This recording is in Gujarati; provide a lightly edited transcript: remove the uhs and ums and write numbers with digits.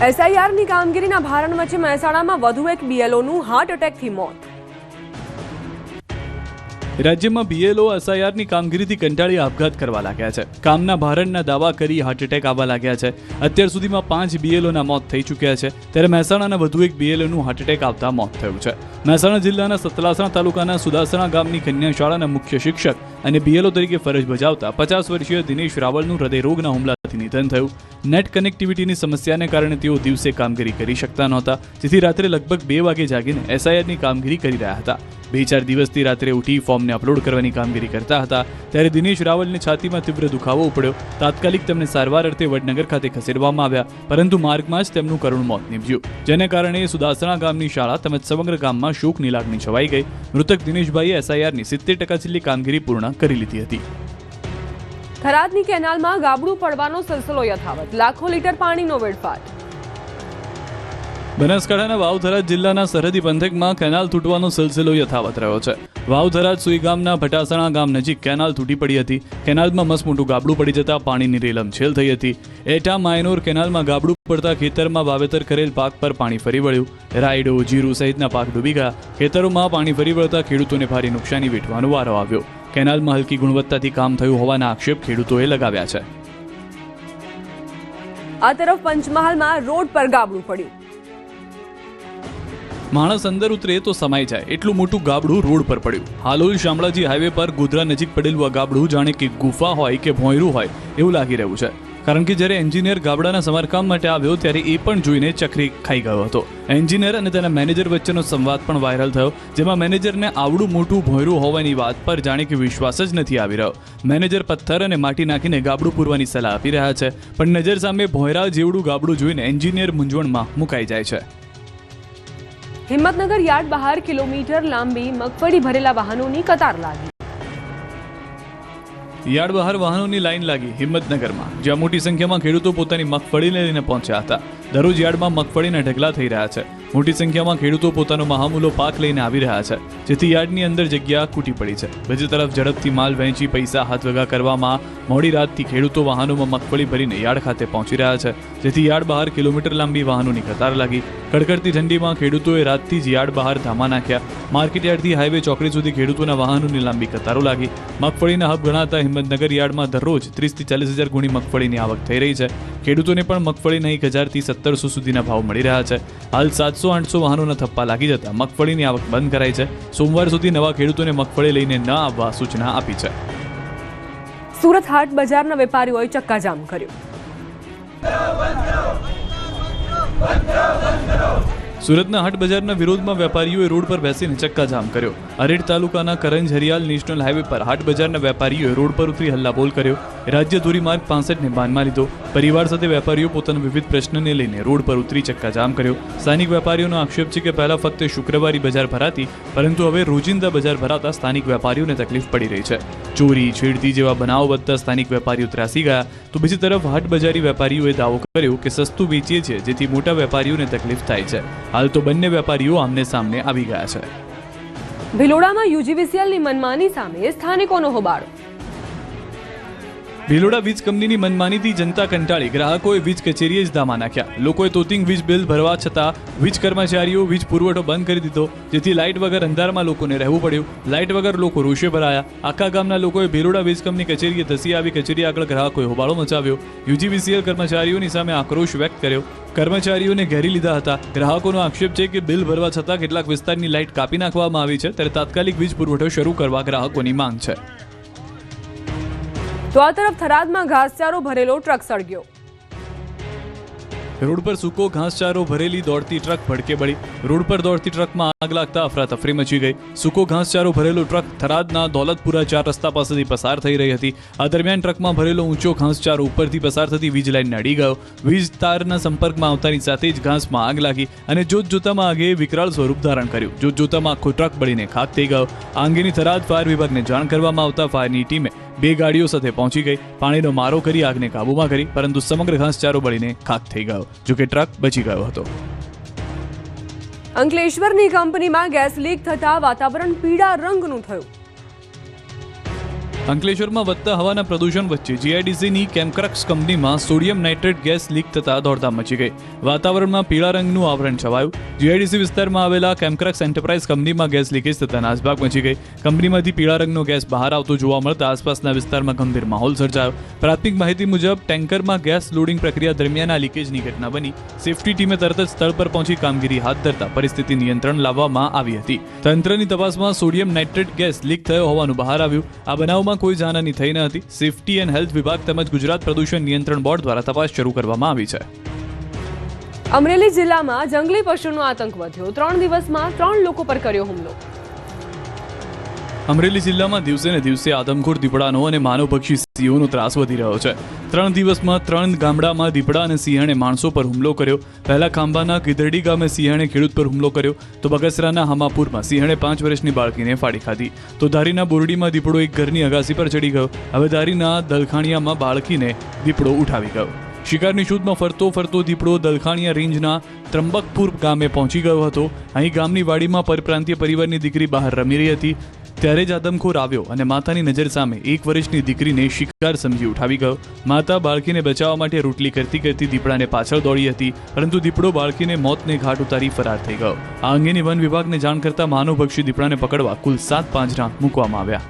એસઆઈઆરની કામગીરીના ભારણ વચ્ચે મહેસાણામાં વધુ એક બીએલઓનું હાર્ટ એટેકથી મોત. રાજ્યમાં બીએલઓ એસઆઈઆરની કામગીરીથી કંટાળી આપઘાત કરવા લાગ્યા છે. કામના ભારણના દાવા કરી હાર્ટ એટેક આવવા લાગ્યા છે. અત્યાર સુધીમાં 5 બીએલઓના મોત થઈ ચૂક્યા છે. ત્યારે મહેસાણાના વધુ એક બીએલઓનું હાર્ટ એટેક આવતા મોત થયું છે. મહેસાણા જિલ્લાના સતલાસણા તાલુકાના સુદાસણા ગામની કન્યા શાળાના મુખ્ય શિક્ષક અને બીએલઓ તરીકે ફરજ બજાવતા 50 વર્ષીય દિનેશ રાવલનું હૃદયરોગના હુમલાથી નિધન થયું. નેટ કનેક્ટિવિટીની સમસ્યાને કારણે તેઓ દિવસે કામગીરી કરી શકતા નહોતા, જેથી રાત્રે લગભગ 2 વાગે જાગીને એસઆઈઆરની કામગીરી કરી રહ્યા હતા. 2-4 દિવસથી રાત્રે ઉઠી ફોર્મને અપલોડ કરવાની કામગીરી કરતા હતા. ત્યારે દિનેશ રાવલને છાતીમાં તીવ્ર દુખાવો ઉપડ્યો. તાત્કાલિક તેમને સારવાર અર્થે વડનગર ખાતે ખસેડવામાં આવ્યા, પરંતુ માર્ગમાં જ તેમનું કરુણ મોત નીપજ્યું, જેને કારણે સુદાસણા ગામની શાળા તેમજ સમગ્ર ગામમાં શોકની લાગણી છવાઈ ગઈ. મૃતક દિનેશભાઈએ એસઆઈઆરની 70% જેટલી કામગીરી પૂર્ણ કરી લીધી હતી. થરાદની કેનાલમાં ગાબડું પડવાનો સિલસિલો યથાવત, લાખો લીટર પાણીનો વેડફાટ. બનાસકાંઠાના વાવ-થરાદ જિલ્લાના સરહદી પંથકમાં કેનાલ તૂટવાનો સિલસિલો યથાવત રહ્યો છે. વાવ-થરાદ સુઈગામના ભટાસણા ગામ નજીક કેનાલ તૂટી પડી હતી. કેનાલમાં મસમોટું ગાબડું પડી જતા પાણીની રેલમછેલ થઈ હતી. એટા માયનોર કેનાલમાં ગાબડું પડતા ખેતરમાં વાવેતર કરેલ પાક પર પાણી ફરી વળ્યું. રાયડો, જીરું સહિતના પાક ડૂબી ગયા. ખેતરોમાં પાણી ફરી વળતા ખેડૂતોને ભારે નુકસાની વેઠવાનો વારો આવ્યો. કેનાલમાં હલકી ગુણવત્તાથી કામ થયું હોવાના આક્ષેપ ખેડૂતોએ લગાવ્યા છે. આ તરફ પંચમહાલમાં રોડ પર ગાબડું પડ્યું. માણસ અંદર ઉતરે તો સમાઈ જાય એટલું મોટું ગાબડું રોડ પર પડ્યું. હાલોલ શામળાજી હાઈવે પર ગોધરા નજીક પડેલું આ ગાબડું જાણે કે ગુફા હોય કે ભોંયરું હોય એવું લાગી રહ્યું છે. કારણ કે જ્યારે એન્જિનિયર ગાબડાના સમારકામ માટે આવ્યો ત્યારે એ પણ જોઈને ચકરી ખાઈ ગયો હતો. એન્જિનિયર અને તેના મેનેજર વચ્ચેનો સંવાદ પણ વાયરલ થયો, જેમાં મેનેજરને આવડું મોટું ભોંયરું હોવાની વાત પર જાણે કે વિશ્વાસ જ નથી આવી રહ્યો. મેનેજર પથ્થર અને માટી નાખીને ગાબડું પૂરવાની સલાહ આપી રહ્યા છે, પણ નજર સામે ભોંયરા જેવડું ગાબડું જોઈને એન્જિનિયર મૂંઝવણમાં મુકાઈ જાય છે. હિંમતનગર યાર્ડ બહાર કિલોમીટર લાંબી મગફળી ભરેલા વાહનોની કતાર લાગી. યાર્ડ બહાર વાહનોની લાઈન લાગી હિંમતનગરમાં, જ્યાં મોટી સંખ્યામાં ખેડૂતો પોતાની મગફળીને લઈને પહોંચ્યા હતા. દરરોજ યાર્ડમાં મગફળીના ઢગલા થઈ રહ્યા છે. મોટી સંખ્યામાં ખેડૂતો પોતાનો મહામૂલો પાક લઈને આવી રહ્યા છે, જેથી યાર્ડની અંદર જગ્યા ખૂટી પડી છે. બીજી તરફ ઝડપથી માલ વહેંચી પૈસા હાથવગા કરવામાં મોડી રાતથી ખેડૂતો વાહનોમાં મગફળી ભરીને યાર્ડ ખાતે પહોંચી રહ્યા છે, જેથી યાર્ડ બહાર કિલોમીટર લાંબી વાહનોની કતાર લાગી. કડકડતી ઠંડીમાં ખેડૂતોએ રાતથી જ યાર્ડ બહાર ધામા નાખ્યા. માર્કેટ યાર્ડથી હાઈવે ચોકડી સુધી ખેડૂતોના વાહનોની લાંબી કતારો લાગી. મગફળીના હબ ગણાતા હિંમતનગર યાર્ડમાં દરરોજ 30 થી 40 હજાર ગુણી મગફળીની આવક થઈ રહી છે. ખેડૂતોને પણ મગફળીના 1000 થી 1700 સુધીના ભાવ મળી રહ્યા છે. હાલ 700-800 વાહનોના થપ્પા લાગી જતા મગફળીની આવક બંધ કરાઈ છે. સોમવાર સુધી નવા ખેડૂતોને મગફળી લઈને ન આવવા સૂચના આપી છે. સુરત હાટ બજારના વેપારીઓએ ચક્કાજામ કર્યું. સુરતના હાટ બજારના વિરોધમાં વેપારીઓએ રોડ પર બેસીને ચક્કાજામ કર્યો. અરેડ તાલુકાના કરંજ હરિયાલ નેશનલ હાઈવે પર હાટ બજારના વેપારીઓએ રોડ પર ઉતરી હલ્લાબોલ કર્યો. રાજ્ય ધોરીમાર્ગ 65ને બાનમાં લીધો. પરિવાર સાથે વેપારીઓ પોતાના વિવિધ પ્રશ્નને લઈને રોડ પર ઉતરી ચક્કાજામ કર્યો. સ્થાનિક વેપારીઓનો આક્ષેપ છે કે પહેલા ફક્ત શુક્રવારી બજાર ભરાતી, પરંતુ હવે રોજિંદા બજાર ભરાતા સ્થાનિક વેપારીઓને તકલીફ પડી રહી છે. ચોરી, છેડતી જેવા બનાવો વધતા સ્થાનિક વેપારીઓ ત્રાસી ગયા. તો બીજી તરફ હાટ બજારી વેપારીઓએ દાવો કર્યો કે સસ્તું વેચીએ છીએ, જેથી મોટા વેપારીઓને તકલીફ થાય છે. હાલ તો બંને વેપારીઓ આમને સામને આવી ગયા છે. ભિલોડામાં યુજીવીસીએલની મનમાની સામે સ્થાનિકોનો હોબાળો. ભિલોડા વીજ કંપનીની મનમાનીથી જનતા કંટાળી ગ્રાહકોએ વીજ કચેરીએ જ ધામા નાખ્યા. લોકોએ તોતિંગ વીજ બિલ ભરવા છતાં વીજ કર્મચારીઓ વીજ પુરવઠો બંધ કરી દીધો, જેથી લાઇટ વગર અંધારમાં લોકોને રહેવું પડ્યું. લાઇટ વગર લોકો રોષે ભરાયા. આખા ગામના લોકોએ ભિલોડા વીજ કંપની કચેરીએ ધસી આવી. કચેરી આગળ ગ્રાહકોએ હોબાળો મચાવ્યો. યુજીવીસીએલ કર્મચારીઓની સામે આક્રોશ વ્યક્ત કર્યો. કર્મચારીઓને ઘેરી લીધા હતા. ગ્રાહકોનો આક્ષેપ છે કે બિલ ભરવા છતાં કેટલાક વિસ્તારની લાઇટ કાપી નાખવામાં આવી છે, ત્યારે તાત્કાલિક વીજ પુરવઠો શરૂ કરવા ગ્રાહકોની માંગ છે. તો આ તરફ થરાદમાં ઘાસચારો ભરેલો ટ્રક સળગ્યો. રોડ પર સૂકો ઘાસચારો ભરેલી દોડતી ટ્રક ભડકે બળી. રોડ પર દોડતી ટ્રકમાં આગ લાગતા અફરાતફરી મચી ગઈ. સૂકો ઘાસચારો ભરેલો ટ્રક થરાદના દોલતપુરા 4 રસ્તા પાસેથી પસાર થઈ રહી હતી. આ દરમિયાન ટ્રકમાં ભરેલો ઊંચો ઘાસચારો ઉપરથી પસાર થતી વીજ લાઇનને અડી ગયો. વીજ તારના સંપર્કમાં આવતાની સાથે જ ઘાસમાં આગ લાગી અને જોતજોતામાં આગે વિકરાળ સ્વરૂપ ધારણ કર્યું. જોતજોતામાં આખો ટ્રક બળીને ખાખ થઈ ગયો. આ અંગેની થરાદ ફાયર વિભાગને જાણ કરવામાં આવતા ફાયરની ટીમે 2 ગાડીઓ સાથે પહોંચી ગઈ. પાણીનો મારો કરી આગને કાબૂમાં કરી, પરંતુ સમગ્ર ઘાસચારો બળીને ખાખ થઈ ગયો. જોકે ટ્રક બચી ગયો હતો. અંકલેશ્વરની કંપનીમાં ગેસ લીક થતા વાતાવરણ પીળા રંગનું થયું. અંકલેશ્વરમાં વધતા હવાના પ્રદૂષણ વચ્ચે જીઆઈડીસીની કેમક્રક્સ કંપનીમાં સોડિયમ નાઇટ્રેટ ગેસ લીક થતા દોડધામ મચી ગઈ. વાતાવરણમાં પીળા રંગનું આવરણ છવાયું. જીઆઈડીસી વિસ્તારમાં આવેલા કેમક્રક્સ એન્ટરપ્રાઇઝ કંપનીમાં ગેસ લીકેજ થતા નાસભાગ મચી ગઈ. કંપનીમાંથી પીળા રંગનો ગેસ બહાર આવતો જોવા મળતા આસપાસના વિસ્તારમાં ગંભીર માહોલ સર્જાયો. પ્રાથમિક માહિતી મુજબ ટેન્કરમાં ગેસ લોડિંગ પ્રક્રિયા દરમિયાન આ લીકેજની ઘટના બની. સેફટી ટીમે તરત જ સ્થળ પર પહોંચી કામગીરી હાથ ધરતા પરિસ્થિતિ નિયંત્રણ લાવવામાં આવી હતી. તંત્રની તપાસમાં સોડિયમ નાઇટ્રેટ ગેસ લીક થયો હોવાનું બહાર આવ્યું. આ બનાવમાં કોઈ જાનહાની થઈ ન હતી. સેફટી એન્ડ હેલ્થ વિભાગ તેમજ ગુજરાત પ્રદૂષણ નિયંત્રણ બોર્ડ દ્વારા તપાસ શરૂ કરવામાં આવી છે. અમરેલી જિલ્લામાં જંગલી પશુનો આતંક વધ્યો. 3 દિવસમાં 3 લોકો પર કર્યો હુમલો. અમરેલી જિલ્લામાં દિવસે ને દિવસે આદમખોર દીપડાનો અને માનવભક્ષી સિંહોનો ત્રાસ વધી રહ્યો છે. 3 દિવસમાં 3 ગામડામાં દીપડા અને સિંહણે માણસો પર હુમલો કર્યો. પહેલા ખાંભાના ગીદરડી ગામે સિંહણે ખેડૂત પર હુમલો કર્યો, તો બગસરાના હમાપુરમાં સિંહણે 5 વર્ષની બાળકીને ફાડી ખાધી. તો ધારીના બોરડીમાં દીપડો એક ઘરની અગાસી પર ચડી ગયો. હવે ધારીના દલખાણિયામાં બાળકીને દીપડો ઉઠાવી ગયો. શિકારની શોધમાં ફરતો ફરતો દીપડો દલખાણિયા રેન્જના ત્રંબકપુર ગામે પહોંચી ગયો હતો. અહીં ગામની વાડીમાં પરપ્રાંતીય પરિવારની દીકરી બહાર રમી રહી હતી. ત્યારે જ આદમખોર આવ્યો અને માતાની નજર સામે 1 વર્ષની દીકરીને શિકાર સમજી ઉઠાવી ગયો. માતા બાળકીને બચાવવા માટે રોટલી કરતી કરતી દીપડાને પાછળ દોડી હતી, પરંતુ દીપડો બાળકીને મોતને ઘાટ ઉતારી ફરાર થઈ ગયો. આ અંગેની વન વિભાગને જાણ કરતા માનવભક્ષી દીપડાને પકડવા કુલ 7 પાંજરા મૂકવામાં આવ્યા.